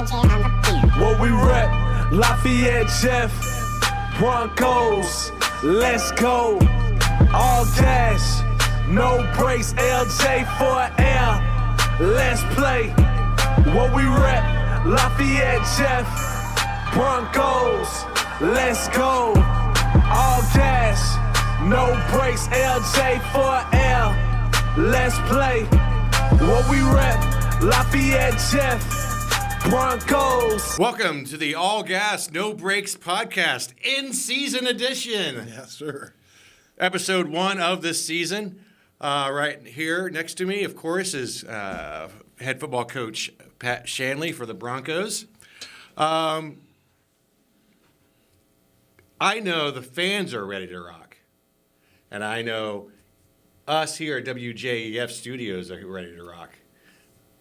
What we rep, Lafayette, Jeff, Broncos, let's go. All cash, no brakes, LJ for air, let's play. What we rep, Lafayette, Jeff, Broncos, let's go. All cash, no brakes, LJ for air, let's play. What we rep, Lafayette, Jeff, Broncos. Welcome to the All Gas, No Brakes podcast, in-season edition. Yes, sir. Episode 1 of this season. Right here next to me, of course, is head football coach PAT SHANLEY for the Broncos. I know the fans are ready to rock. And I know us here at WJEF Studios are ready to rock.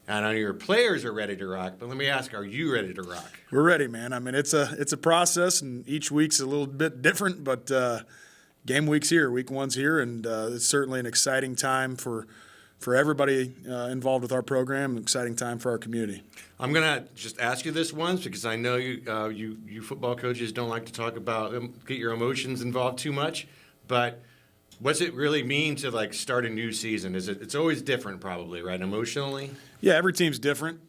I know your players are ready to rock, but let me ask, are you ready to rock? We're ready, man. I mean, it's a process, and each week's a little bit different, but game week's here, week one's here, and it's certainly an exciting time for everybody involved with our program, an exciting time for our community. I'm going to just ask you this once because I know you football coaches don't like to talk about, get your emotions involved too much, but what's it really mean to start a new season? It's always different probably, right, emotionally? Yeah, every team's different.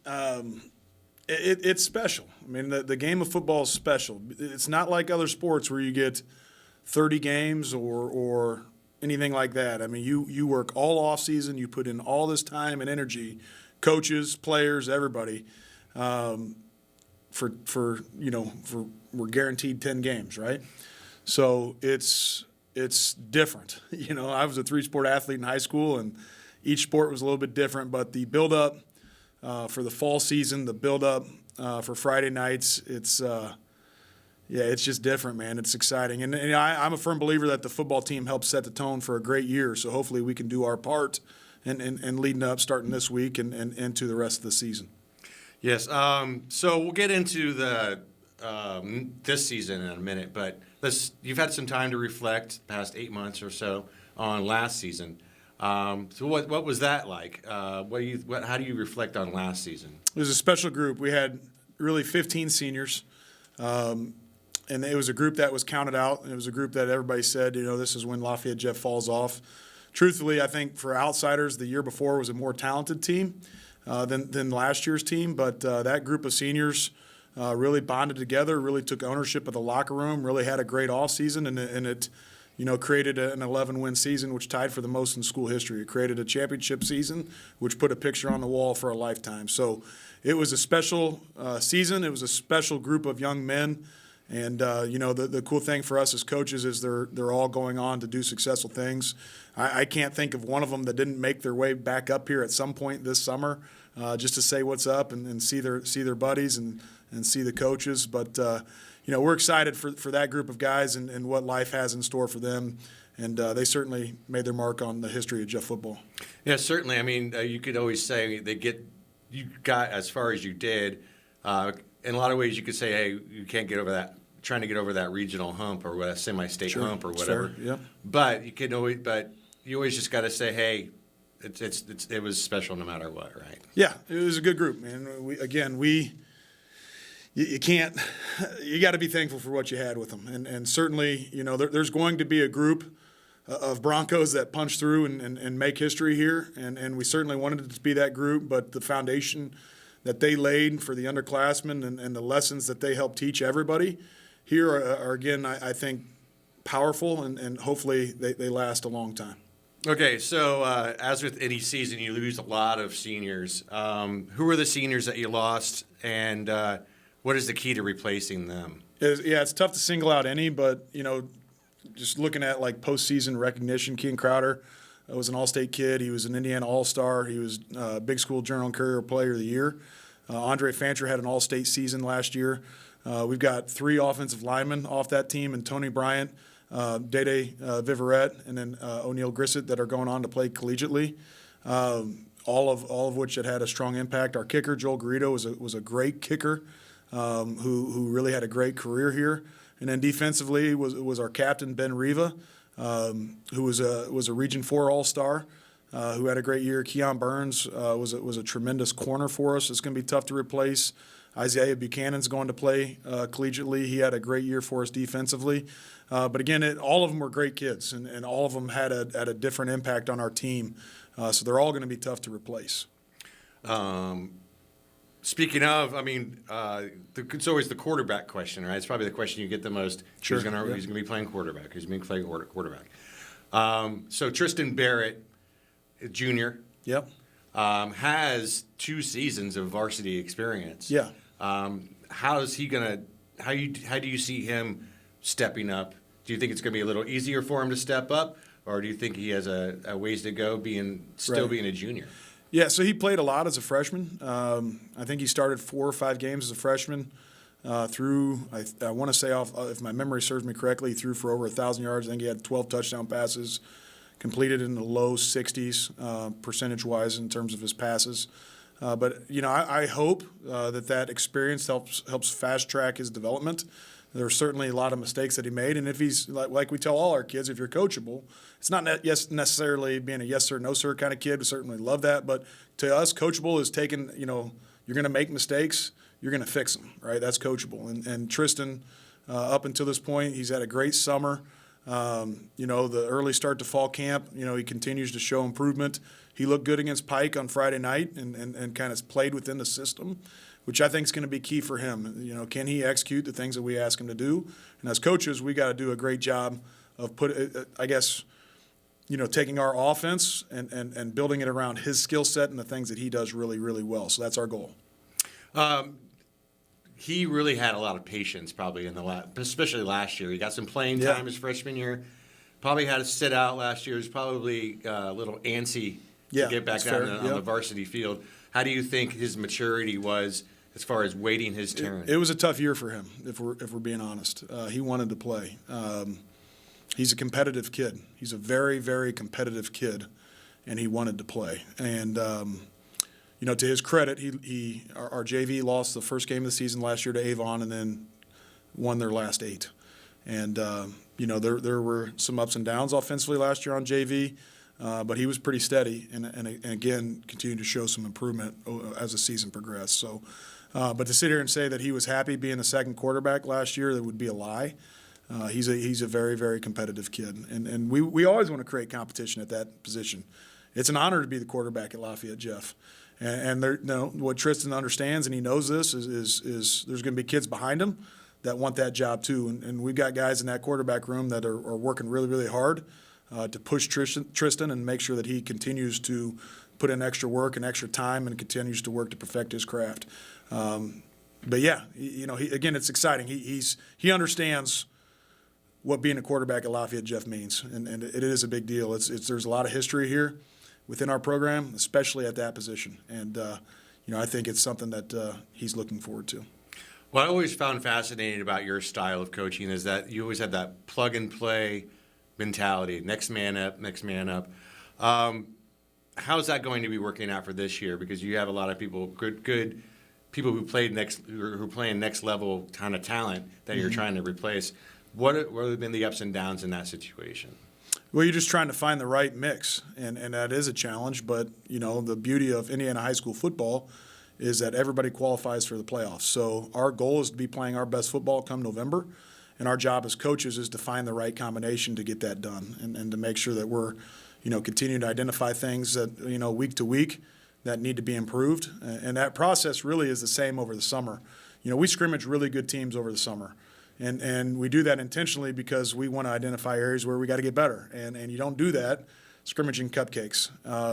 It's special. I mean, the game of football is special. It's not like other sports where you get 30 games or anything like that. I mean, you work all off season. You put in all this time and energy, coaches, players, everybody, we're guaranteed 10 games, right? So it's different. You know, I was a 3-sport athlete in high school, and each sport was a little bit different, but the build-up for the fall season, the build-up for Friday nights, it's just different, man. It's exciting. And I'm a firm believer that the football team helps set the tone for a great year, so hopefully we can do our part and leading up, starting this week and into the rest of the season. Yes. So we'll get into the this season in a minute, but you've had some time to reflect the past 8 months or so on last season. So what was that like? How do you reflect on last season? It was a special group. We had really 15 seniors, and it was a group that was counted out. It was a group that everybody said, this is when Lafayette Jeff falls off. Truthfully, I think for outsiders, the year before was a more talented team than last year's team, but that group of seniors really bonded together, really took ownership of the locker room, really had a great offseason, and it created an 11-win season, which tied for the most in school history. It created a championship season, which put a picture on the wall for a lifetime. So it was a special season. It was a special group of young men. And, the cool thing for us as coaches is they're all going on to do successful things. I can't think of one of them that didn't make their way back up here at some point this summer just to say what's up and see their buddies and see the coaches. But we're excited for that group of guys and what life has in store for them. And they certainly made their mark on the history of Jeff football. Yeah, certainly. I mean, you could always say you got as far as you did. In a lot of ways, you could say, hey, you can't get over that, trying to get over that regional hump or a semi-state hump or whatever. Fair. Yep. But you always just got to say, hey, it was special no matter what, right? Yeah, it was a good group, man. You can't. You got to be thankful for what you had with them, and certainly, there's going to be a group of Broncos that punch through and make history here, and we certainly wanted it to be that group. But the foundation that they laid for the underclassmen and the lessons that they helped teach everybody here are again, I think, powerful, and hopefully they last a long time. Okay, so as with any season, you lose a lot of seniors. Who are the seniors that you lost, and what is the key to replacing them? It's tough to single out any, but, just looking at postseason recognition, Keaton Crowder was an All-State kid. He was an Indiana All-Star. He was Big School Journal and Courier Player of the Year. Andre Fancher had an All-State season last year. We've got 3 offensive linemen off that team, and Tony Bryant, Dede Viverette, and then O'Neal Grissett that are going on to play collegiately. All of which had a strong impact. Our kicker, Joel Garrido, was a great kicker who really had a great career here. And then defensively was our captain, Ben Riva, who was a Region 4 All-Star. who had a great year. Keon Burns was a tremendous corner for us. It's going to be tough to replace. Isaiah Buchanan's going to play collegiately. He had a great year for us defensively. But again, all of them were great kids, and all of them had a different impact on our team. So they're all going to be tough to replace. Speaking of, it's always the quarterback question, right? It's probably the question you get the most. Sure. Who's going to be playing quarterback? Who's going to be playing quarterback? So Tristan Barrett, Jr. Yep. Has 2 seasons of varsity experience. Yeah. How is he going to? How do you see him stepping up? Do you think it's going to be a little easier for him to step up, or do you think he has a ways to go being a junior? Yeah, so he played a lot as a freshman. I think he started 4 or 5 games as a freshman. I want to say, if my memory serves me correctly, he threw for over 1,000 yards. I think he had 12 touchdown passes, completed in the low 60s percentage-wise in terms of his passes. But I hope that experience helps fast-track his development. There were certainly a lot of mistakes that he made, and if he's like we tell all our kids, if you're coachable, it's not necessarily being a yes sir, no sir kind of kid. We certainly love that, but to us, coachable is taking. You're going to make mistakes, you're going to fix them, right? That's coachable. And Tristan, up until this point, he's had a great summer. The early start to fall camp, he continues to show improvement. He looked good against Pike on Friday night and kind of played within the system, which I think is going to be key for him. Can he execute the things that we ask him to do? And as coaches, we got to do a great job of taking our offense and building it around his skill set and the things that he does really, really well. So that's our goal. He really had a lot of patience probably especially last year. He got some playing time his freshman year. Probably had to sit out last year. He was probably a little antsy to get back down on the varsity field. How do you think his maturity was as far as waiting his turn? It was a tough year for him, if we're being honest. He wanted to play. He's a competitive kid. He's a very, very competitive kid, and he wanted to play. And to his credit, our JV lost the first game of the season last year to Avon, and then won their last 8. And there were some ups and downs offensively last year on JV. But he was pretty steady and again, continued to show some improvement as the season progressed. So, but to sit here and say that he was happy being the second quarterback last year, that would be a lie. He's a very, very competitive kid. And we always want to create competition at that position. It's an honor to be the quarterback at Lafayette, Jeff. And what Tristan understands, and he knows this, is there's going to be kids behind him that want that job too. And we've got guys in that quarterback room that are working really, really hard to push Tristan and make sure that he continues to put in extra work and extra time and continues to work to perfect his craft. But yeah, again, it's exciting. He understands what being a quarterback at Lafayette Jeff means, and it is a big deal. There's a lot of history here within our program, especially at that position, and I think it's something that he's looking forward to. What I always found fascinating about your style of coaching is that you always had that plug and play mentality, next man up, next man up. How's that going to be working out for this year? Because you have a lot of people, good people who playing next level kind of talent that you're trying to replace. What have been the ups and downs in that situation? Well, you're just trying to find the right mix, and that is a challenge. But the beauty of Indiana high school football is that everybody qualifies for the playoffs. So our goal is to be playing our best football come November. And our job as coaches is to find the right combination to get that done and to make sure that we're, continuing to identify things that, week to week that need to be improved. And that process really is the same over the summer. We scrimmage really good teams over the summer. And we do that intentionally because we want to identify areas where we got to get better. And you don't do that scrimmaging cupcakes.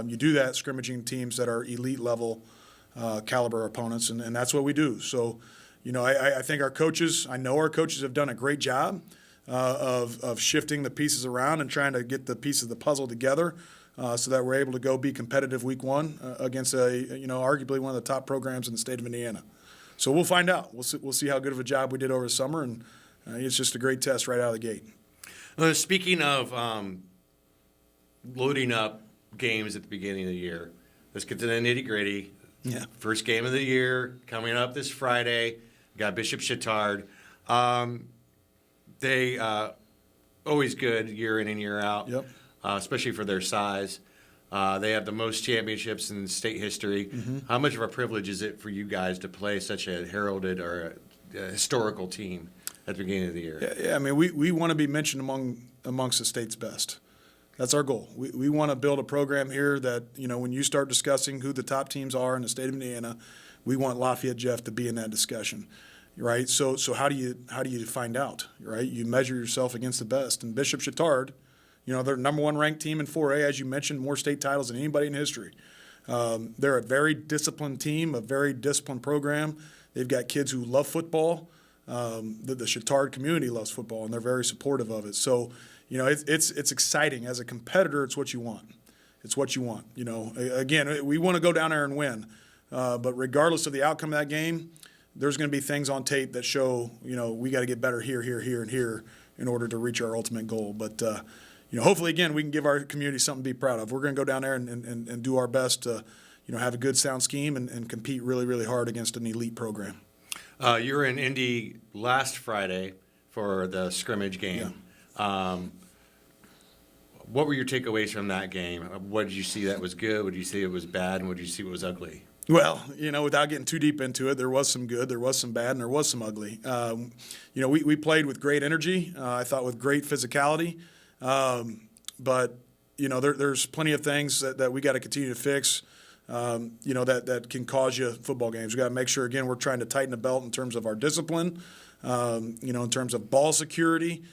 You do that scrimmaging teams that are elite level caliber opponents, and that's what we do. So, I think I know our coaches have done a great job of shifting the pieces around and trying to get the pieces of the puzzle together so that we're able to go be competitive week 1 against arguably one of the top programs in the state of Indiana. So we'll find out. We'll see how good of a job we did over the summer, and it's just a great test right out of the gate. Speaking of loading up games at the beginning of the year, let's get to the nitty-gritty. Yeah. First game of the year coming up this Friday. Got Bishop Chatard. They always good year in and year out, Yep. Especially for their size. They have the most championships in state history. How much of a privilege is it for you guys to play such a heralded or a historical team at the beginning of the year? Yeah, I mean, we want to be mentioned amongst the state's best. That's our goal. We want to build a program here that, when you start discussing who the top teams are in the state of Indiana, we want Lafayette Jeff to be in that discussion, right? So how do you find out, right? You measure yourself against the best. And Bishop Chatard, they're number one ranked team in 4A, as you mentioned, more state titles than anybody in history. They're a very disciplined team, a very disciplined program. They've got kids who love football. The Chatard community loves football, and they're very supportive of it. So, it's exciting. As a competitor, it's what you want. It's what you want. Again, we want to go down there and win. But regardless of the outcome of that game, there's going to be things on tape that show, we got to get better here, and here in order to reach our ultimate goal. But, hopefully, again, we can give our community something to be proud of. We're going to go down there and do our best to, have a good, sound scheme and compete really, really hard against an elite program. You were in Indy last Friday for the scrimmage game. Yeah. What were your takeaways from that game? What did you see that was good? What did you see that was bad? And what did you see that was ugly? Well, without getting too deep into it, there was some good, there was some bad, and there was some ugly. We played with great energy. I thought with great physicality. But, there's plenty of things that we got to continue to fix, that can cause you football games. We got to make sure, again, we're trying to tighten the belt in terms of our discipline, in terms of ball security,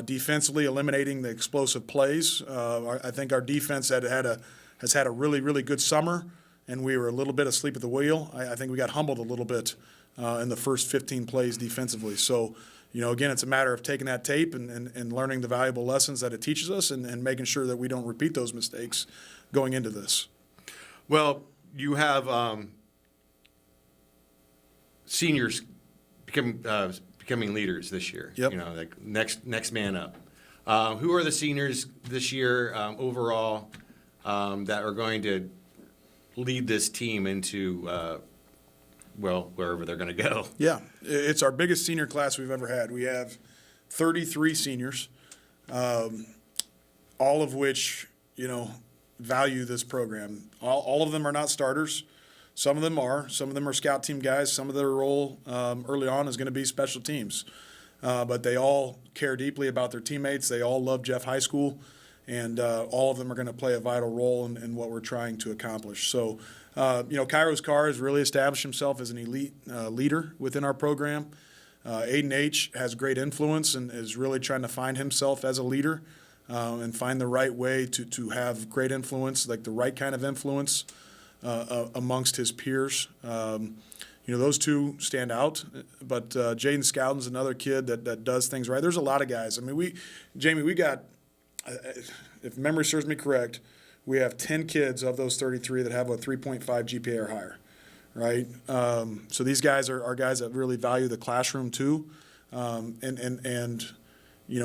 defensively eliminating the explosive plays. I think our defense has had a really, really good summer, and we were a little bit asleep at the wheel. I think we got humbled a little bit in the first 15 plays defensively. So, again, it's a matter of taking that tape and learning the valuable lessons that it teaches us and making sure that we don't repeat those mistakes going into this. Well, you have seniors becoming leaders this year. Yep. Like next man up. Who are the seniors this year overall that are going to lead this team into wherever they're going to go? Yeah, it's our biggest senior class we've ever had. We have 33 seniors, all of which value this program. All of them are not starters. Some of them are. Some of them are scout team guys. Some of their role early on is going to be special teams. But they all care deeply about their teammates. They all love Jeff High School, and all of them are going to play a vital role in what we're trying to accomplish. So, Kairos Carr has really established himself as an elite leader within our program. Aiden H. has great influence and is really trying to find himself as a leader and find the right way to have great influence, like the right kind of influence amongst his peers. Those two stand out, but Jaden Scowden's another kid that does things right. There's a lot of guys. I mean, we got, if memory serves me correct, we have 10 kids of those 33 that have a 3.5 GPA or higher, right? So these guys are guys that really value the classroom too, and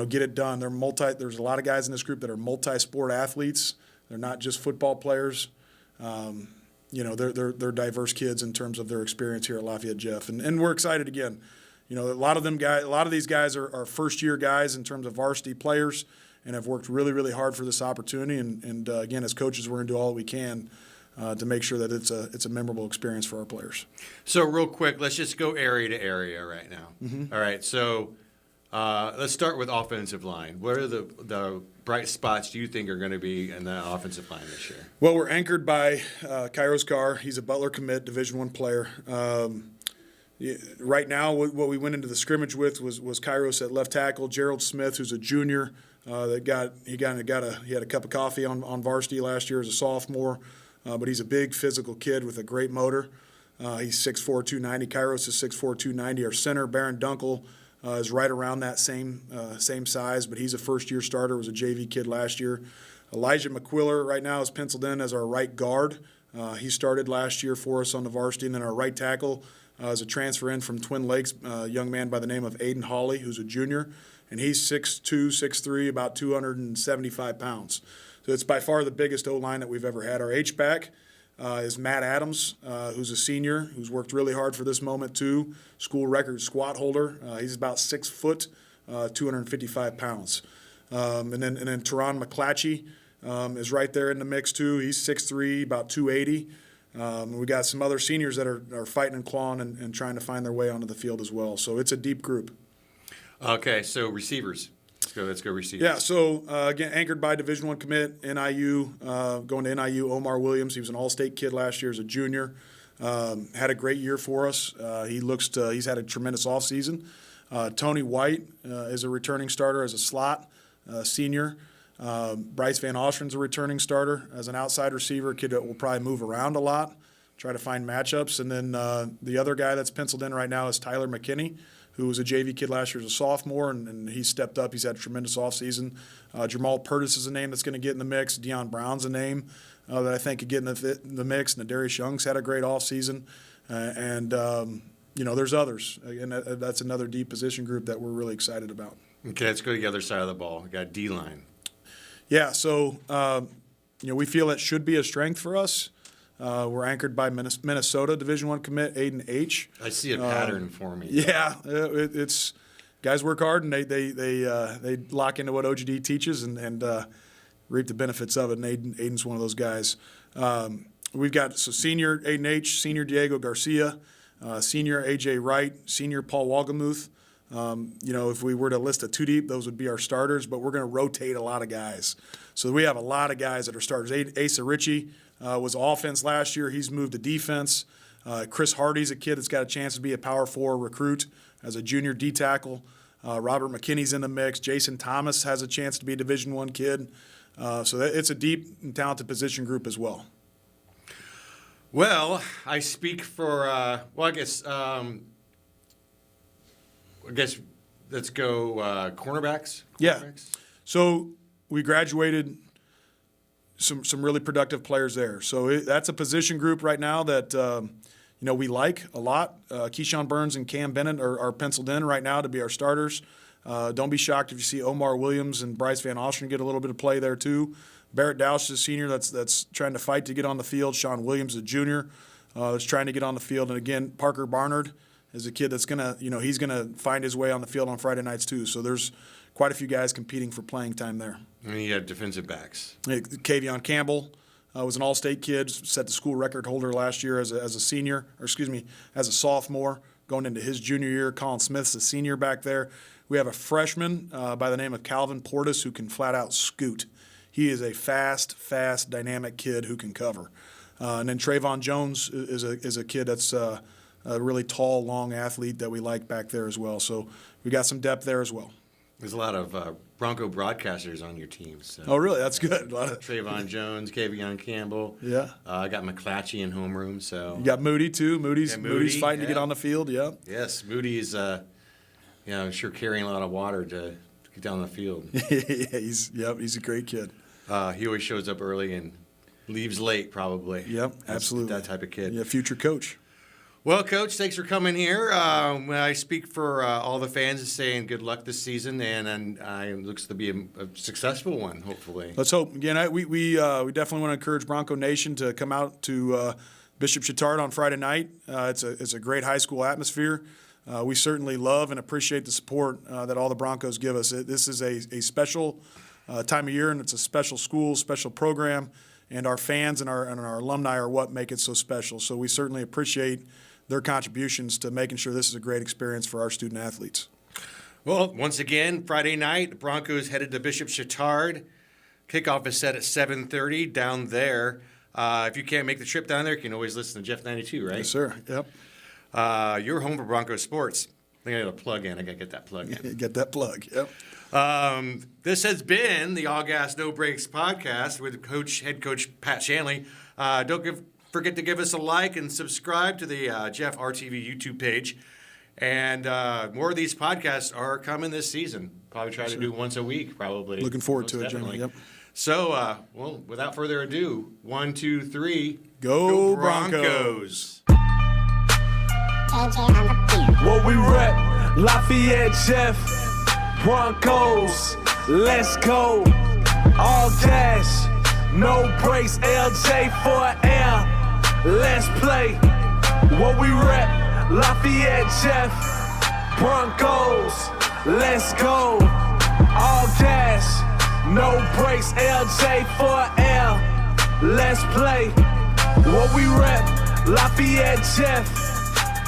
get it done. There's a lot of guys in this group that are multi-sport athletes. They're not just football players. They're diverse kids in terms of their experience here at Lafayette Jeff, and we're excited again. A lot of these guys are first-year guys in terms of varsity players, and have worked really, really hard for this opportunity. And again, as coaches, we're going to do all we can to make sure that it's a memorable experience for our players. So real quick, let's just go area to area right now. Mm-hmm. All right, so let's start with offensive line. What are the bright spots do you think are going to be in the offensive line this year? Well, we're anchored by Kairos Carr. He's a Butler commit, Division I player. Right now, what we went into the scrimmage with was Kairos at left tackle, Gerald Smith, who's a junior. He had a cup of coffee on varsity last year as a sophomore, but he's a big physical kid with a great motor. He's 6'4", 290. Kairos is 6'4", 290. Our center, Baron Dunkel, is right around that same size, but he's a first-year starter. Was a JV kid last year. Elijah McQuiller right now is penciled in as our right guard. He started last year for us on the varsity, and then our right tackle is a transfer in from Twin Lakes, a young man by the name of Aiden Hawley, who's a junior. And he's 6'2", 6'3", about 275 pounds. So it's by far the biggest O-line that we've ever had. Our H-back is Matt Adams, who's a senior, who's worked really hard for this moment too. School record squat holder. He's about 6 foot, 255 pounds. And then Teron McClatchy is right there in the mix too. He's 6'3", about 280. We got some other seniors that are fighting and clawing and trying to find their way onto the field as well. So it's a deep group. Okay, so receivers. Let's go receivers. Yeah, so again, anchored by Division I commit, NIU, going to NIU, Omar Williams. He was an All-State kid last year as a junior. Had a great year for us. He's had a tremendous offseason. Tony White is a returning starter as a slot senior. Bryce Van Ostren's a returning starter as an outside receiver, a kid that will probably move around a lot, try to find matchups. And then the other guy that's penciled in right now is Tyler McKinney, who was a JV kid last year as a sophomore, and he stepped up. He's had a tremendous offseason. Jamal Purtis is a name that's going to get in the mix. Deion Brown's a name that I think could get in the mix. Nadarius Young's had a great offseason. There's others. And that's another deep position group that we're really excited about. Okay, let's go to the other side of the ball. We got D-line. Yeah, so we feel it should be a strength for us. We're anchored by Minnesota Division I commit Aiden H. I see a pattern for me. Yeah, it's guys work hard and they lock into what OGD teaches and reap the benefits of it. And Aiden's one of those guys. We've got senior Aiden H, senior Diego Garcia, senior AJ Wright, senior Paul Walgamuth. If we were to list a two deep, those would be our starters, but we're going to rotate a lot of guys. So we have a lot of guys that are starters. Asa Ritchie was offense last year. He's moved to defense. Chris Hardy's a kid that's got a chance to be a Power 4 recruit as a junior D tackle. Robert McKinney's in the mix. Jason Thomas has a chance to be a Division I kid. So it's a deep and talented position group as well. Well, I speak for, I guess let's go cornerbacks. Yeah. So we graduated some really productive players there. So that's a position group right now that we like a lot. Keyshawn Burns and Cam Bennett are penciled in right now to be our starters. Don't be shocked if you see Omar Williams and Bryce Van Ostren get a little bit of play there too. Barrett Dausch is a senior that's trying to fight to get on the field. Sean Williams, a junior, that's trying to get on the field. And again, Parker Barnard is a kid that's he's gonna find his way on the field on Friday nights too. So there's quite a few guys competing for playing time there. And you have defensive backs. Kavion Campbell was an All-State kid, set the school record holder last year as a sophomore, going into his junior year. Colin Smith's a senior back there. We have a freshman by the name of Calvin Portis who can flat out scoot. He is a fast, dynamic kid who can cover. And then Trayvon Jones is a kid that's a really tall, long athlete that we like back there as well. So we got some depth there as well. There's a lot of Bronco broadcasters on your team. So. Oh, really? That's good. Trayvon Jones, Kavion Campbell. Yeah. I got McClatchy in homeroom. So you got Moody too. Moody's fighting to get on the field. Yeah. Yes, Moody's sure carrying a lot of water to get down the field. He's a great kid. He always shows up early and leaves late, probably. Yep, absolutely. That type of kid. Yeah, future coach. Well, Coach, thanks for coming here. I speak for all the fans saying good luck this season, and it looks to be a successful one, hopefully. Let's hope. Again, we definitely want to encourage Bronco Nation to come out to Bishop Chatard on Friday night. It's a great high school atmosphere. We certainly love and appreciate the support that all the Broncos give us. This is a special time of year, and it's a special school, special program, and our fans and our alumni are what make it so special. So we certainly appreciate their contributions to making sure this is a great experience for our student athletes. Well, once again, Friday night, the Broncos headed to Bishop Chatard. Kickoff is set at 7:30 down there. If you can't make the trip down there, you can always listen to Jeff 92, right? Yes, sir. Yep. You're home for Broncos sports. I think I got a plug in. I got to get that plug in. Get that plug. Yep. This has been the All Gas No Breaks podcast with head coach Pat Shanley. Don't forget to give us a like and subscribe to the Jeff RTV YouTube page. And more of these podcasts are coming this season. Probably try to do once a week, probably. Looking forward to it, Jimmy. Yep. So, without further ado, 1, 2, 3. Go Broncos. What we rep, Lafayette, Jeff, Broncos, let's go. All cash, no breaks, LJ for air. Let's play. What we rep, Lafayette, Jeff, Broncos, let's go. All cash, no breaks, LJ for L. Let's play. What we rep, Lafayette Jeff,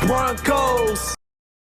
Broncos.